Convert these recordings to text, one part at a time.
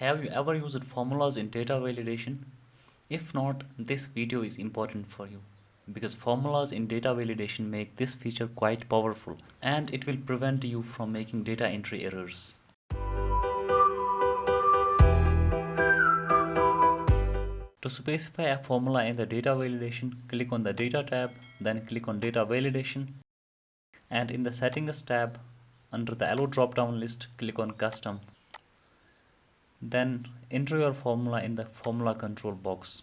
Have you ever used formulas in data validation? If not, this video is important for you because formulas in data validation make this feature quite powerful and it will prevent you from making data entry errors. To specify a formula in the data validation, click on the Data tab, then click on Data Validation, and in the Settings tab, under the Allow drop-down list, click on Custom. Then enter your formula in the formula control box.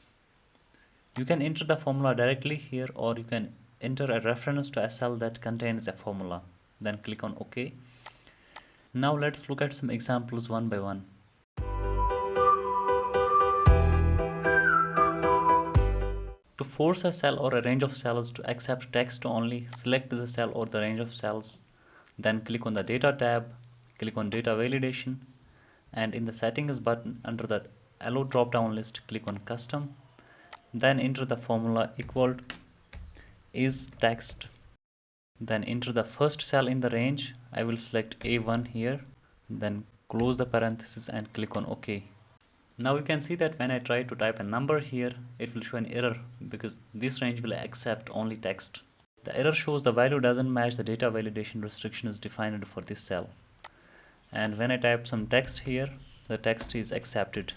You can enter the formula directly here, or you can enter a reference to a cell that contains a formula. Then click on OK. Now let's look at some examples one by one. To force a cell or a range of cells to accept text only, select the cell or the range of cells. Then click on the Data tab, click on Data Validation, and in the Settings button under the Allow drop-down list, click on Custom. Then enter the formula equal is text. Then enter the first cell in the range. I will select A1 here. Then close the parenthesis and click on OK. Now you can see that when I try to type a number here, it will show an error because this range will accept only text. The error shows the value doesn't match the data validation restrictions defined for this cell. And when I type some text here, the text is accepted.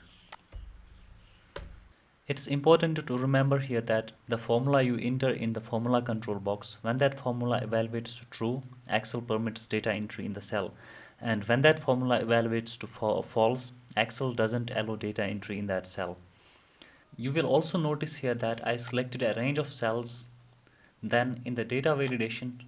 It's important to remember here that the formula you enter in the formula control box, when that formula evaluates to true, Excel permits data entry in the cell. And when that formula evaluates to false, Excel doesn't allow data entry in that cell. You will also notice here that I selected a range of cells. Then in the data validation,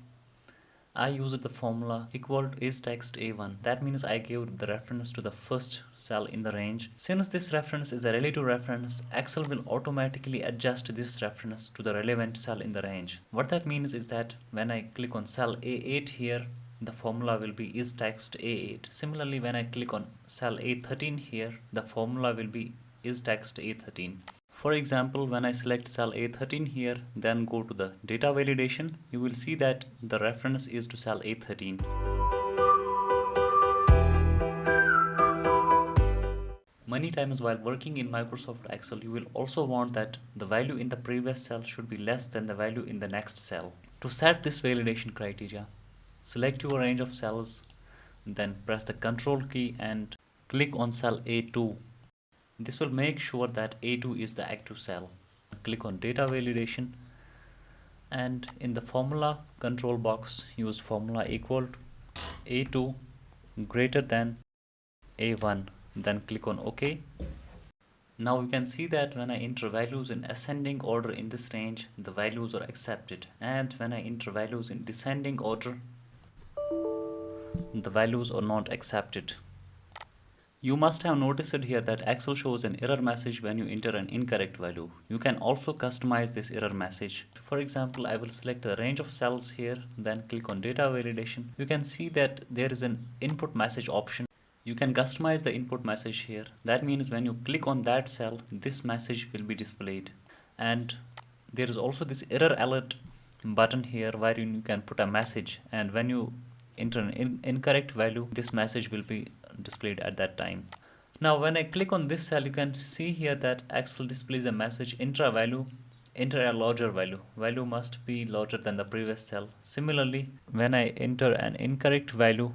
I used the formula equal to is text A1. That means I gave the reference to the first cell in the range. Since this reference is a relative reference, Excel will automatically adjust this reference to the relevant cell in the range. What that means is that when I click on cell A8 here, the formula will be is text A8. Similarly, when I click on cell A13 here, the formula will be is text A13. For example, when I select cell A13 here, then go to the data validation, you will see that the reference is to cell A13. Many times while working in Microsoft Excel, you will also want that the value in the previous cell should be less than the value in the next cell. To set this validation criteria, select your range of cells, then press the Control key and click on cell A2. This will make sure that A2 is the active cell. Click on Data Validation, and in the formula control box, use formula equal to A2 greater than A1. Then click on OK. Now you can see that when I enter values in ascending order in this range, the values are accepted, and when I enter values in descending order, the values are not accepted. You must have noticed here that Excel shows an error message when you enter an incorrect value. You can also customize this error message. For example, I will select a range of cells here, then click on data validation. You can see that there is an input message option. You can customize the input message here. That means when you click on that cell, this message will be displayed. And there is also this error alert button here where you can put a message, and when you enter an incorrect value, this message will be displayed at that time. Now when I click on this cell, you can see here that Excel displays a message enter a value, enter a larger value. Value must be larger than the previous cell. Similarly, when I enter an incorrect value,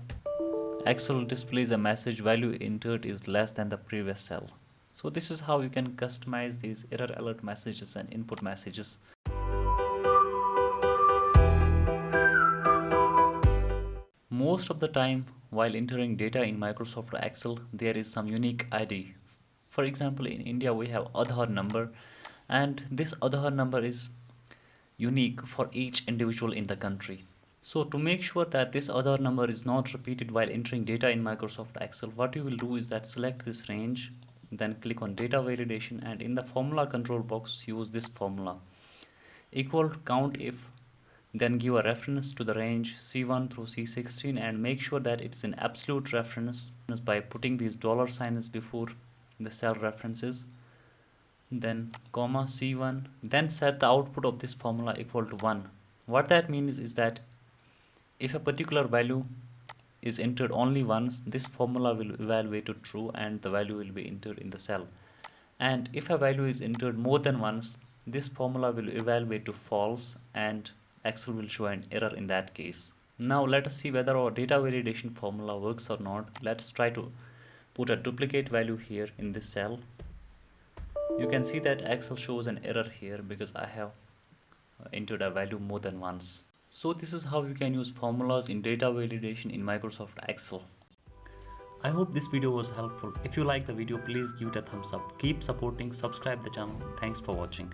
Excel displays a message value entered is less than the previous cell. So this is how you can customize these error alert messages and input messages. Most of the time, while entering data in Microsoft Excel, there is some unique ID. For example, in India, we have Aadhaar number, and this Aadhaar number is unique for each individual in the country. So to make sure that this Aadhaar number is not repeated while entering data in Microsoft Excel, what you will do is that select this range, then click on data validation, and in the formula control box, use this formula equal to count if, then give a reference to the range C1 through C16 and make sure that it's an absolute reference by putting these dollar signs before the cell references, then comma C1, then set the output of this formula equal to 1. What that means is that if a particular value is entered only once, this formula will evaluate to true and the value will be entered in the cell. And if a value is entered more than once, this formula will evaluate to false and Excel will show an error in that case. Now let us see whether our data validation formula works or not. Let's try to put a duplicate value here in this cell. You can see that Excel shows an error here because I have entered a value more than once. So this is how you can use formulas in data validation in Microsoft Excel. I hope this video was helpful. If you like the video, please give it a thumbs up. Keep supporting, subscribe the channel. Thanks for watching.